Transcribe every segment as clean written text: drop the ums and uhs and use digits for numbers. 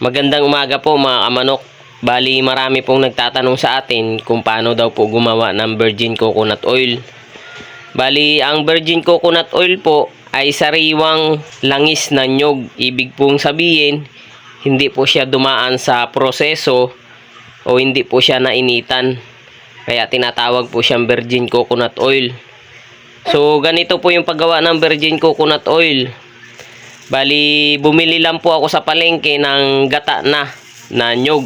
Magandang umaga po mga kamanok. Bali marami pong nagtatanong sa atin kung paano daw po gumawa ng virgin coconut oil. Bali ang virgin coconut oil po ay sariwang langis na nyog. Ibig pong sabihin, hindi po siya dumaan sa proseso o hindi po siya nainitan. Kaya tinatawag po siyang virgin coconut oil. So ganito po yung paggawa ng virgin coconut oil. Bali, bumili lang po ako sa palengke ng gata na nyog.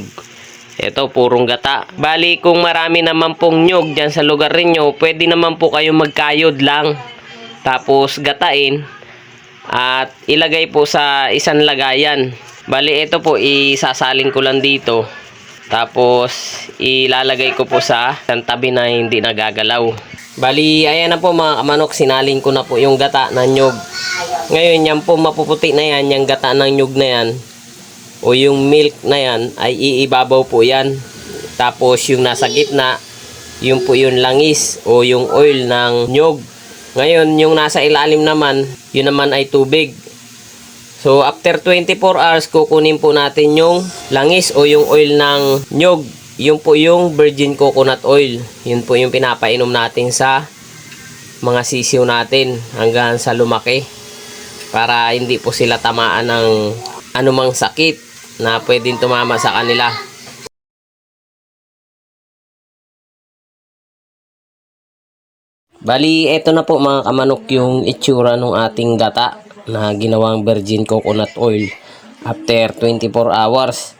Ito, purong gata. Bali, kung marami naman pong nyog dyan sa lugar ninyo, pwede naman po kayo magkayod lang. Tapos, gatain. At ilagay po sa isang lagayan. Bali, ito po, isasalin ko lang dito. Tapos, ilalagay ko po sa tabi na hindi nagagalaw. Bali, ayan na po mga kamanok, sinalin ko na po yung gata ng nyog. Ngayon, yan po mapuputi na yan, yung gata ng nyug na yan, o yung milk na yan, ay iibabaw po yan. Tapos, yung nasa gitna, yun po yung langis, o yung oil ng nyug. Ngayon, yung nasa ilalim naman, yun naman ay tubig. So, after 24 hours, kukunin po natin yung langis, o yung oil ng nyug. Yun po yung virgin coconut oil. Yun po yung pinapainom natin sa mga sisiw natin, hanggang sa lumaki. Para hindi po sila tamaan ng anumang sakit na pwedeng tumama sa kanila. Bali, eto na po mga kamanok yung itsura ng ating gata na ginawang virgin coconut oil after 24 hours.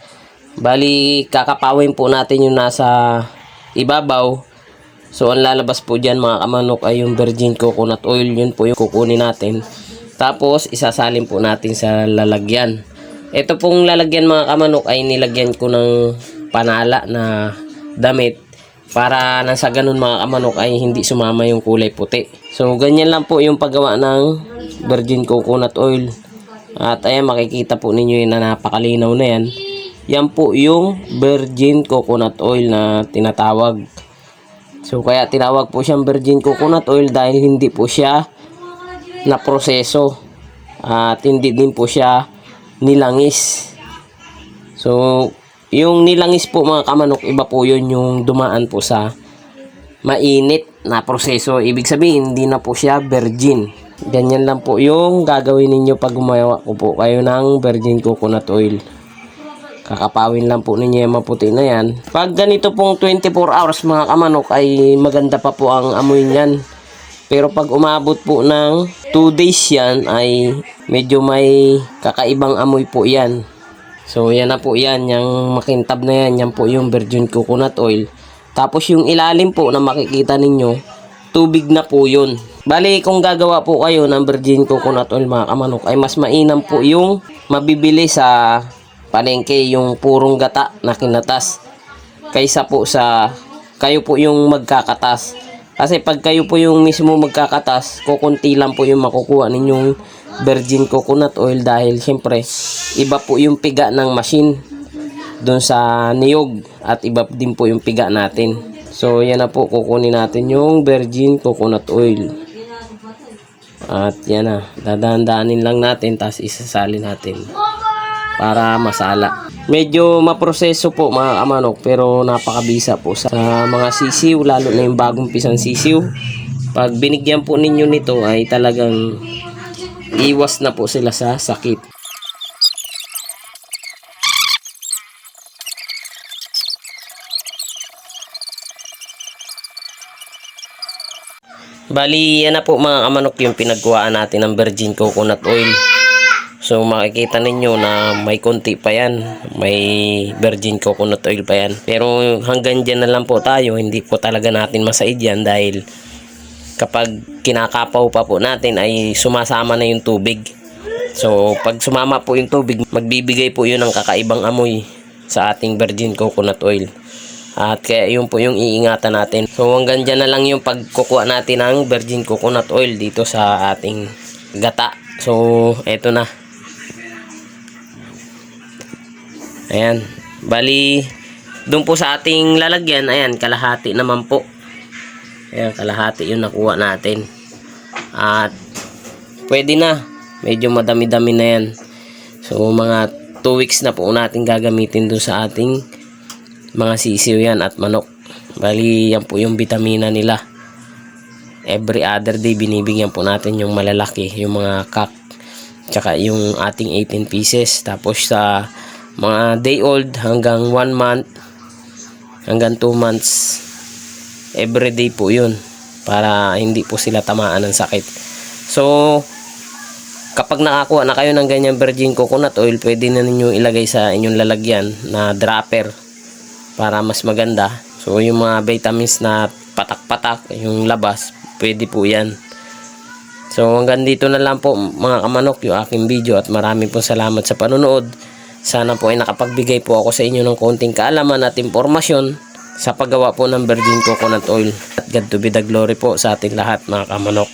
Bali, kakapawin po natin yung nasa ibabaw. So, ang lalabas po dyan mga kamanok ay yung virgin coconut oil. Yun po yung kukunin natin. Tapos, isasalin po natin sa lalagyan. Ito pong lalagyan mga kamanok ay nilagyan ko ng panala na damit para nang sa ganun mga kamanok ay hindi sumama yung kulay puti. So, ganyan lang po yung paggawa ng virgin coconut oil. At ayan, makikita po ninyo yun na napakalinaw na yan. Yan po yung virgin coconut oil na tinatawag. So, kaya tinawag po siyang virgin coconut oil dahil hindi po siya na proseso at hindi din po siya nilangis. So, yung nilangis po mga kamanok, iba po yun yung dumaan po sa mainit na proseso. Ibig sabihin, hindi na po siya virgin. Ganyan lang po yung gagawin ninyo pag gumawa ko po kayo ng virgin coconut oil. Kakapawin lang po ninyo yung maputi na yan. Pag ganito pong 24 hours mga kamanok ay maganda pa po ang amoy niyan. Pero pag umabot po ng 2 days yan ay medyo may kakaibang amoy po yan. So yan na po yan, yung makintab na yan, yan po yung virgin coconut oil. Tapos yung ilalim po na makikita ninyo, tubig na po yun. Bali kung gagawa po kayo ng virgin coconut oil mga kamanok ay mas mainam po yung mabibili sa palengke, yung purong gata na kinatas. Kaysa po sa kayo po yung magkakatas. Kasi pag kayo po yung mismo magkakatas, kukunti lang po yung makukuha ninyong virgin coconut oil dahil syempre iba po yung piga ng machine doon sa niyog at iba din po yung piga natin. So yan na po, kukunin natin yung virgin coconut oil. At yan na, dadaan-daanin lang natin tapos isasalin natin para masala. Medyo maproseso po mga kamanok pero napakabisa po sa mga sisiw, lalo na yung bagong pisang sisiw. Pag binigyan po ninyo nito ay talagang iwas na po sila sa sakit. Bali, yan na po mga kamanok yung pinagkuhaan natin ng virgin coconut oil. So makikita ninyo na may konti pa yan, may virgin coconut oil pa yan. Pero hanggang dyan na lang po tayo, hindi po talaga natin masaid yan dahil kapag kinakapaw pa po natin ay sumasama na yung tubig. So pag sumama po yung tubig, magbibigay po yun ng kakaibang amoy sa ating virgin coconut oil. At kaya yun po yung iingatan natin. So hanggang dyan na lang yung pagkukuha natin ng virgin coconut oil dito sa ating gata. So eto na. Ayan, bali doon po sa ating lalagyan, ayan, kalahati naman po. Ayan, kalahati yung nakuha natin. At pwede na, medyo madami-dami na yan. So mga 2 weeks na po natin gagamitin dun sa ating mga sisiw yan at manok. Bali yan po yung vitamina nila. Every other day binibigyan po natin yung malalaki, yung mga cock, tsaka yung ating 18 pieces. Tapos sa mga day old hanggang 1 month hanggang 2 months, every day po yun para hindi po sila tamaan ng sakit. So kapag nakakuha na kayo ng ganyang virgin coconut oil, pwede na ninyo ilagay sa inyong lalagyan na dropper para mas maganda. So yung mga vitamins na patak-patak, yung labas, pwede po yan. So hanggang dito na lang po mga kamanok yung aking video, at maraming po salamat sa panonood. Sana po ay nakapagbigay po ako sa inyo ng konting kaalaman at impormasyon sa paggawa po ng virgin coconut oil. At God to be the glory po sa ating lahat mga kamanok.